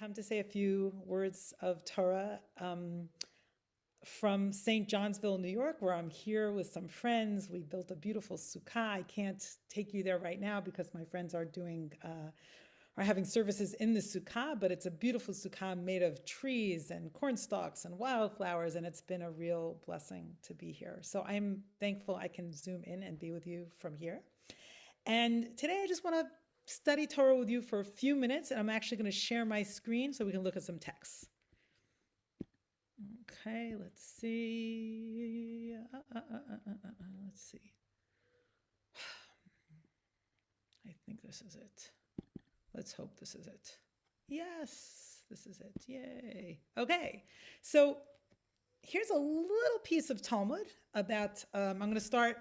come to say a few words of Torah from St. Johnsville, New York, where I'm here with some friends. We built a beautiful sukkah. I can't take you there right now because my friends are having services in the sukkah, but it's a beautiful sukkah made of trees and corn stalks and wildflowers, and it's been a real blessing to be here. So I'm thankful I can zoom in and be with you from here. And today I just want to study Torah with you for a few minutes, and I'm actually going to share my screen so we can look at some texts. Okay, let's see. Let's see. I think this is it. Let's hope this is it. Yes, this is it. Yay. Okay, so here's a little piece of Talmud about, I'm going to start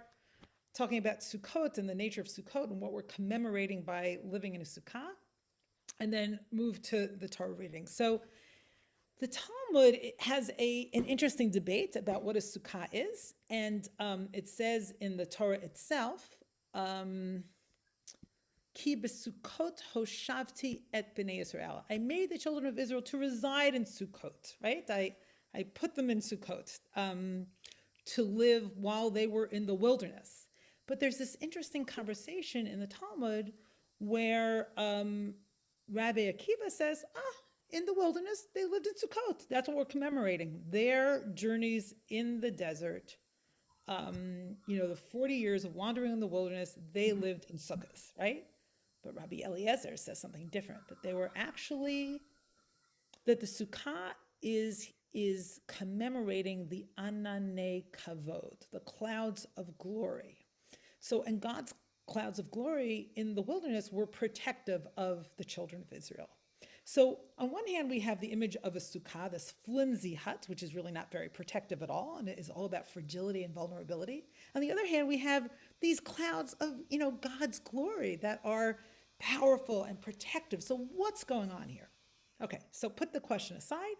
talking about Sukkot and the nature of Sukkot and what we're commemorating by living in a sukkah, and then move to the Torah reading. So the Talmud has an interesting debate about what a sukkah is, and it says in the Torah itself, Ki b'Sukkot hoshavti et b'nei Yisrael. I made the children of Israel to reside in Sukkot, right? I put them in Sukkot to live while they were in the wilderness. But there's this interesting conversation in the Talmud where Rabbi Akiva says, in the wilderness, they lived in Sukkot. That's what we're commemorating. Their journeys in the desert, the 40 years of wandering in the wilderness, they lived in Sukkot, right? But Rabbi Eliezer says something different, that the Sukkah is commemorating the Ananei Kavod, the clouds of glory. So, and God's clouds of glory in the wilderness were protective of the children of Israel. So on one hand, we have the image of a sukkah, this flimsy hut, which is really not very protective at all, and it is all about fragility and vulnerability. On the other hand, we have these clouds of, God's glory that are powerful and protective. So what's going on here? Okay, so put the question aside.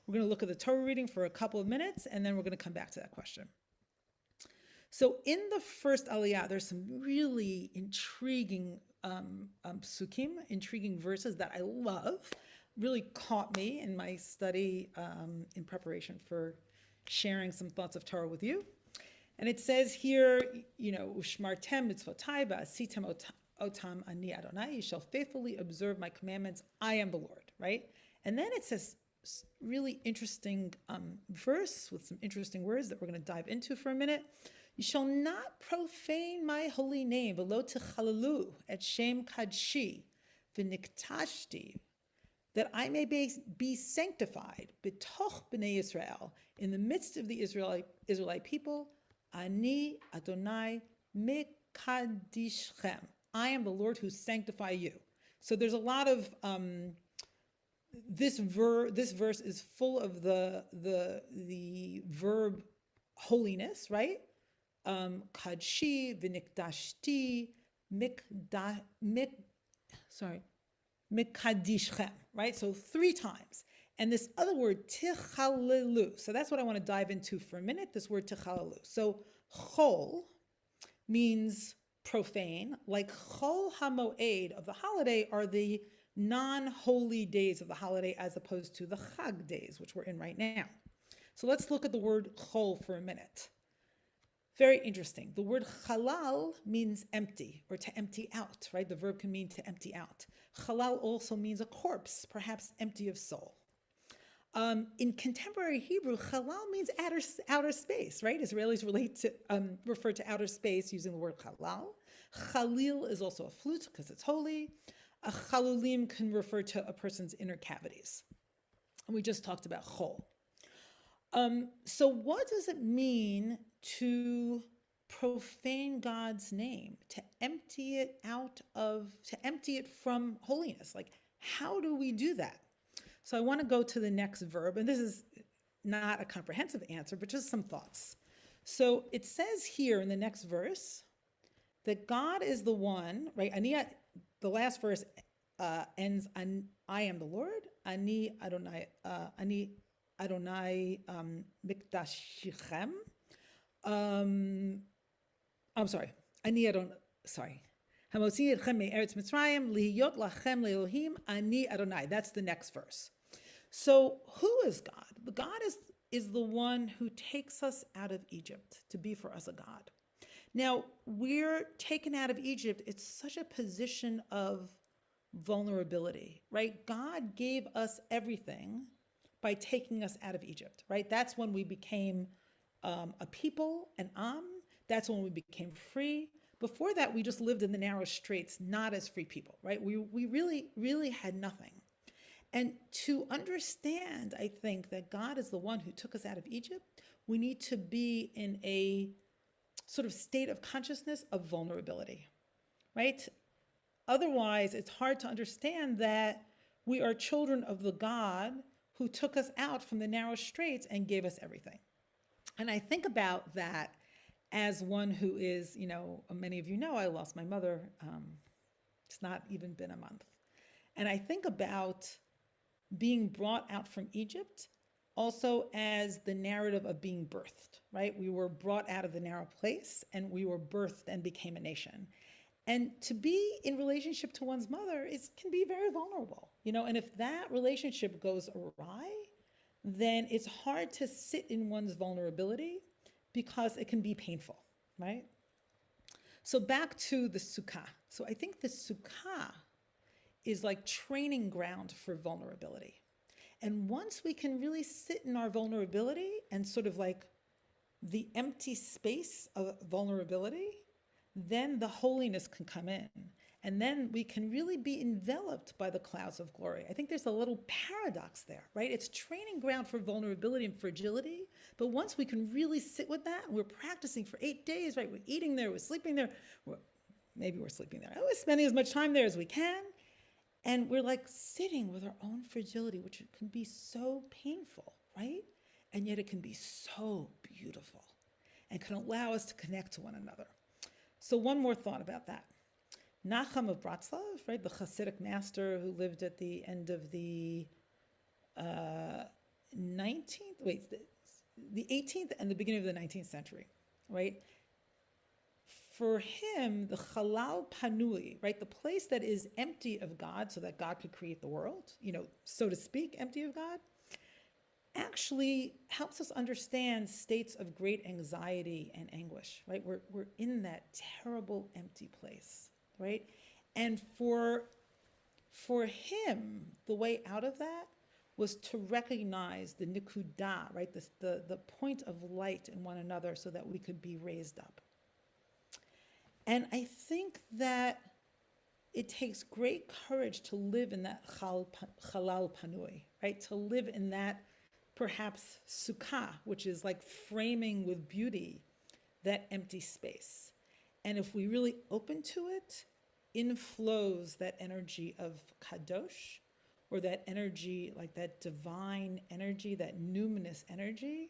We're going to look at the Torah reading for a couple of minutes, and then we're going to come back to that question. So in the first Aliyah, there's some really intriguing psukim, intriguing verses that I love, really caught me in my study in preparation for sharing some thoughts of Torah with you. And it says here, Ushmartem mitzvotai va'asitem otam ani Adonai, you shall faithfully observe my commandments, I am the Lord, right? And then it says really interesting verse with some interesting words that we're going to dive into for a minute. You shall not profane my holy name, v'lo techalalu et shem kadshi v'niktashti, that I may be sanctified b'toch b'nei Yisrael, in the midst of the Israelite people. Ani Adonai mekadishchem. I am the Lord who sanctify you. So there's a lot of this verse is full of the verb holiness, right? Kadshi, v'nikdashti, mikadishchem, right? So 3 times. And this other word, tichalelu. So that's what I want to dive into for a minute, this word tichalelu. So chol means profane, like chol hamoed of the holiday are the non-holy days of the holiday as opposed to the chag days, which we're in right now. So let's look at the word chol for a minute. Very interesting. The word halal means empty or to empty out, right? The verb can mean to empty out. Halal also means a corpse, perhaps empty of soul. In contemporary Hebrew, halal means outer space, right? Israelis refer to outer space using the word halal. Khalil is also a flute because it's holy. A chalulim can refer to a person's inner cavities. And we just talked about chol. So what does it mean to profane God's name, to empty it from holiness? Like, how do we do that? So I want to go to the next verb, and this is not a comprehensive answer, but just some thoughts. So it says here in the next verse that God is the one, right? The last verse ends on, I am the Lord, Ani Adonai, Adonai mikdashichem. I'm sorry. Hamotzi etchem me'eretz Mitzrayim, lihiyot lachem le'elohim, ani Adonai. That's the next verse. So who is God? God is the one who takes us out of Egypt to be for us a God. Now, we're taken out of Egypt. It's such a position of vulnerability, right? God gave us everything by taking us out of Egypt, right? That's when we became a people, an That's when we became free. Before that, we just lived in the narrow straits, not as free people, right? We really, really had nothing. And to understand, I think, that God is the one who took us out of Egypt, we need to be in a sort of state of consciousness of vulnerability, right? Otherwise, it's hard to understand that we are children of the God who took us out from the narrow straits and gave us everything. And I think about that as one who is, many of you know, I lost my mother. It's not even been a month. And I think about being brought out from Egypt also as the narrative of being birthed, right? We were brought out of the narrow place and we were birthed and became a nation. And to be in relationship to one's mother can be very vulnerable, and if that relationship goes awry, then it's hard to sit in one's vulnerability because it can be painful, right? So back to the Sukkah. So I think the Sukkah is like training ground for vulnerability. And once we can really sit in our vulnerability and sort of like the empty space of vulnerability, then the holiness can come in. And then we can really be enveloped by the clouds of glory. I think there's a little paradox there, right? It's training ground for vulnerability and fragility. But once we can really sit with that, and we're practicing for 8 days, right? We're eating there, we're sleeping there. Maybe we're sleeping there. We're spending as much time there as we can. And we're like sitting with our own fragility, which can be so painful, right? And yet it can be so beautiful and can allow us to connect to one another. So one more thought about that. Nachum of Bratslav, right, the Hasidic master who lived at the end of the 18th and the beginning of the 19th century, right? For him, the Chalal Panui, right, the place that is empty of God so that God could create the world, so to speak, empty of God, actually helps us understand states of great anxiety and anguish, right? We're in that terrible empty place, right? And for him, the way out of that was to recognize the nikudah, right? The point of light in one another so that we could be raised up. And I think that it takes great courage to live in that chalal panui, right? To live in that perhaps sukkah, which is like framing with beauty that empty space. And if we really open to it, inflows that energy of kadosh, or that energy, like that divine energy, that numinous energy,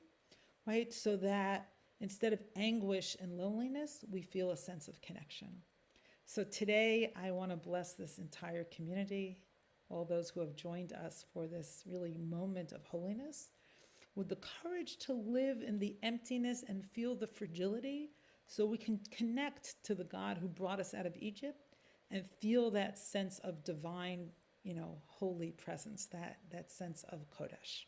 right? So that instead of anguish and loneliness, we feel a sense of connection. So today, I want to bless this entire community, all those who have joined us for this really moment of holiness, with the courage to live in the emptiness and feel the fragility so we can connect to the God who brought us out of Egypt and feel that sense of divine, holy presence, that sense of Kodesh.